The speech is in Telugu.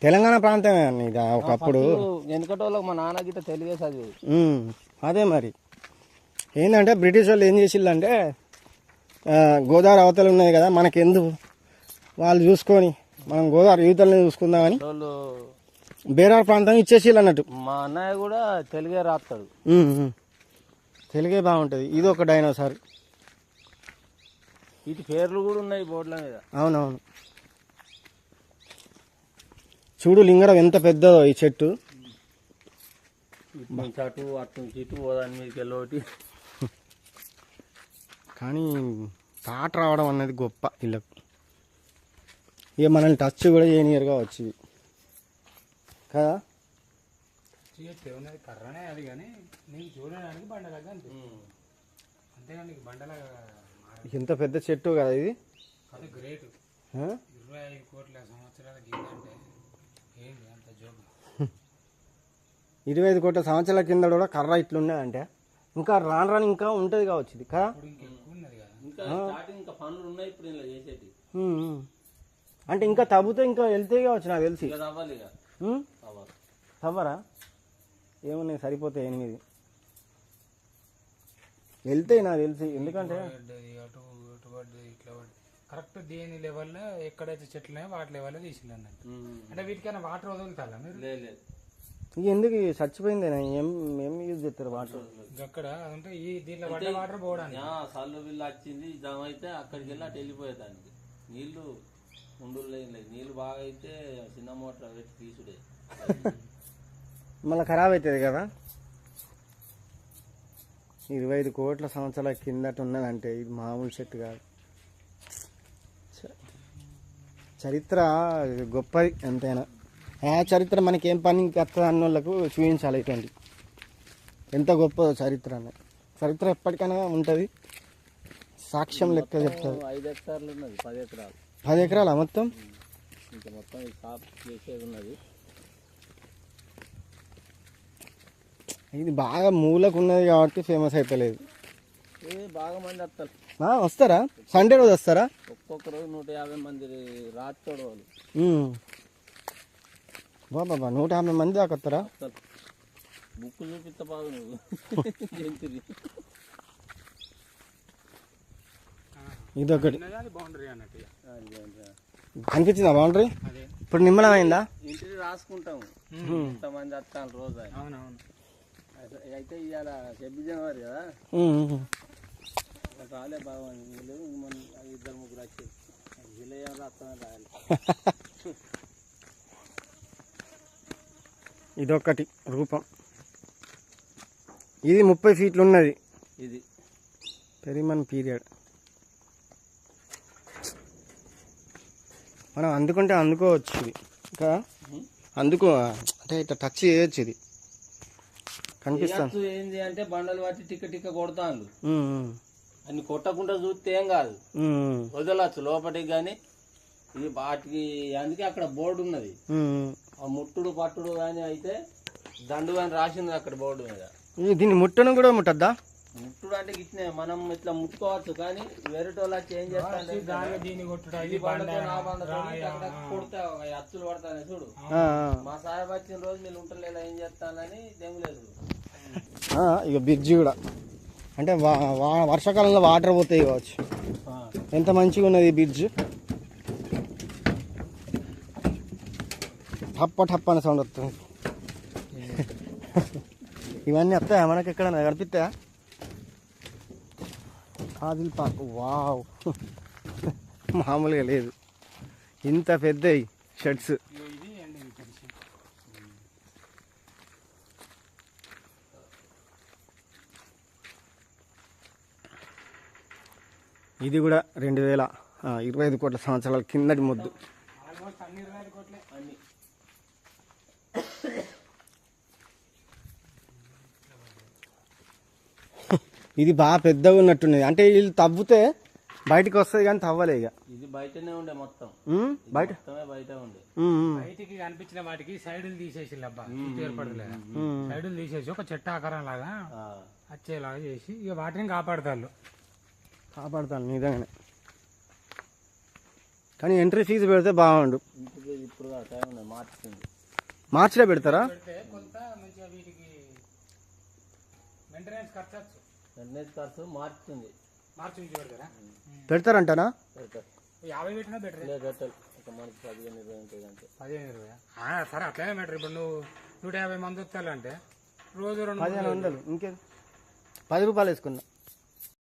తెలంగాణ ప్రాంతమే అన్న ఇది ఒకప్పుడు. వెనకటోళ్ళకి మా నాన్న గిట్ట తెలియదు చదివి. అదే మరి ఏంటంటే బ్రిటిష్ వాళ్ళు ఏం చేసిల్లంటే గోదావరి అవతలు ఉన్నాయి కదా మనకెందుకు, వాళ్ళు చూసుకొని మనం గోదావరి యువతల్ని చూసుకుందామని వాళ్ళు బేరార్ ప్రాంతం ఇచ్చేసిల్లు అన్నట్టు. మా అన్నయ్య కూడా తెలుగే రాస్తాడు. తెలుగే బాగుంటుంది. ఇది ఒక డైనోసార్. వీటి పేర్లు కూడా ఉన్నాయి బోర్డుల మీద. అవునవును. చూడు లింగరం ఎంత పెద్దదో ఈ చెట్టు. ఇటు నుంచి అటు అటు నుంచి ఇటు పోదాని మీదకి వెళ్ళి. కానీ పాట రావడం అనేది గొప్ప వీళ్ళకు. ఇక మనల్ని టచ్ కూడా చేయనియరుగా వచ్చి కదా. కర్రనే అది కానీ నీకు చూడడానికి బండలాగా అంతేగాని బండలాగా. ఇంత పెద్ద చెట్టు కదా ఇది. అది గ్రేట్. 25 కోట్ల సంవత్సరాల కిందంటే ఏంటి అంత జోబు. 25 కోట్ల సంవత్సరాల కింద కూడా కర్ర ఇట్లున్నాయంటే ఇంకా రాను రాను ఇంకా ఉంటుంది కావచ్చు ఇది కదా. ఇంకా పనులు ఉన్నాయి ఇప్పుడు ఇలా చేసేటి. అంటే ఇంకా తవ్వుతే ఇంకా వెళ్తే కావచ్చు నాకు తెలిసి. తవ్వరా ఏమున్నాయి సరిపోతాయి 8 వెళ్తాయి నాకు తెలిసి. ఎందుకంటే ఇట్లా కరెక్ట్ దేని లెవెల్లో ఎక్కడైతే చెట్లు ఉన్నాయో వాటి లెవెల్లో తీసింది అన్నట్టు. అంటే వీటికైనా వాటర్ వదులుతారా మీరు? లేదు ఇక ఎందుకు చచ్చిపోయింది ఏం యూజ్ చేస్తారు వాటర్ అక్కడ అంటే ఈ దీంట్లో పడ్డ వాటర్ పోవడానికి. సల్లు బిల్లు వచ్చింది జమ అయితే అక్కడికి వెళ్ళి అటు వెళ్ళిపోయేదానికి. నీళ్లు ఉండలేదు. నీళ్లు బాగా అయితే చిన్న మోటార్ పెట్టి తీసుడే మళ్ళీ ఖరాబ్ అవుతుంది కదా. 25 కోట్ల సంవత్సరాల కిందట ఉన్నదంటే ఇది మామూలు చెట్టు కాదు. చరిత్ర గొప్పది ఎంతైనా. ఆ చరిత్ర మనకేం పని వస్తుంది అన్న వాళ్ళకు చూపించాలి. ఇటువంటి ఎంత గొప్ప చరిత్ర అన్నది. చరిత్ర ఎప్పటికైనా ఉంటుంది. సాక్ష్యం లెక్క చెప్తుంది. 5 హెక్టార్లు ఉన్నది. 10 ఎకరాలు. 10 ఎకరాలా మొత్తం? ఇంకా మొత్తం సాఫ్ చేసేది ఉన్నది. ఇది బాగా మూలకు ఉన్నది కాబట్టి ఫేమస్ అయిపోలేదు. బాగా మంది వస్తారు. వస్తారా? సండే రోజు వస్తారా? ఒక్కొక్క రోజు 150 మంది రాత్రి వాళ్ళు. బాబా 150 మంది దాకా వస్తారా? బుక్ చూపిస్తా బాగా నువ్వు. ఇదొకటి బౌండరీ అన్నట్టు కనిపించిందా బౌండరీ? ఇప్పుడు నిమ్మలం అయిందా? ఇంటిని రాసుకుంటాము ఎంతమంది వస్తాను రోజు. అవునవును. అయితే ఇవాళ 26 జనవరి కదా. రాలే బాగా మన 2-3 వచ్చి జిల్లా ఏం రాస్తామని రాయాలి. ఇదొకటి రూపం. ఇది 30 ఫీట్లు ఉన్నది. ఇది పెరిమన్ పీరియడ్. మనం అందుకుంటే అందుకోవచ్చు ఇది. ఇంకా అందుకో అంటే ఇట్లా టచ్ చేయొచ్చు. ఇది కనిపిస్తాను. ఏంది అంటే బండలు పట్టి టిక్క కొడతాను. అన్ని కొట్టకుండా చూస్తే ఏం కాదు, వదలచ్చు లోపలికి. కానీ ఇది వాటికి అందుకే అక్కడ బోర్డు ఉన్నది. ఆ ముట్టుడు పట్టుడు కానీ అయితే దండు కానీ రాసింది అక్కడ బోర్డు మీద. దీన్ని ముట్టను కూడా ముట్టద్దా? ముట్టుడు అంటే ఇట్నే మనం ఇట్లా ముట్టుకోవచ్చు. కానీ వేరేటోళ్ళు వచ్చి ఏం చేస్తారంటే కొడితే అచ్చులు పడతానే చూడు. మా సాహెబ్ వచ్చిన రోజు మీరు ఉంటలేదా ఏం చేస్తానని దేములేదు. ఇక బ్రిడ్జి కూడా అంటే వర్షాకాలంలో వాటర్ పోతాయి కావచ్చు. ఎంత మంచిగా ఉన్నది ఈ బ్రిడ్జ్. టప్ప టప్ప అనే సౌండ్ వస్తుంది. ఇవన్నీ వస్తాయా మనకి? ఎక్కడ కనిపిస్తాయా? కాదిల్ పార్క్. వావ్, మామూలుగా లేదు. ఇంత పెద్ద షర్ట్స్. ఇది కూడా 2025 కోట్ల సంవత్సరాల కిందటి ముద్దు. ఇది బాగా పెద్దగా ఉన్నట్టున్నది. అంటే వీళ్ళు తవ్వుతే బయటికి వస్తుంది కానీ తవ్వలే. ఇక ఇది బయటనే ఉండే మొత్తం. బయట ఉండే బయటికి కనిపించిన వాటికి సైడులు తీసేసి అబ్బా ఏర్పడలేదు. సైడులు తీసేసి ఒక చెట్టు ఆకారం లాగా వచ్చేలాగా చేసి ఇక వాటిని కాపాడతారు నిజంగానే. కానీ ఎంట్రీ ఫీజు పెడితే బాగుండు. టైం ఉన్నది, మార్చింది. మార్చిలో పెడతారా? పెడితే కొంత మంచిగా వీటికి మెయింటెనెన్స్ ఖర్చు వచ్చు. మెయింటెనెన్స్ ఖర్చు మార్చింది. మార్చి నుంచి పెడతారా? పెడతారంటనా? పెడతారు. 50 పెట్టినా బెటర్. పెట్టాలి ఒక మనకి 15-20 ఉంటుంది అంతే. 15-20 సరే అట్లనే బెటర్. ఇప్పుడు నువ్వు 150 మంది వస్తాలంటే రోజు 200 1500 ఇంకేం 10 రూపాయలు వేసుకున్నా.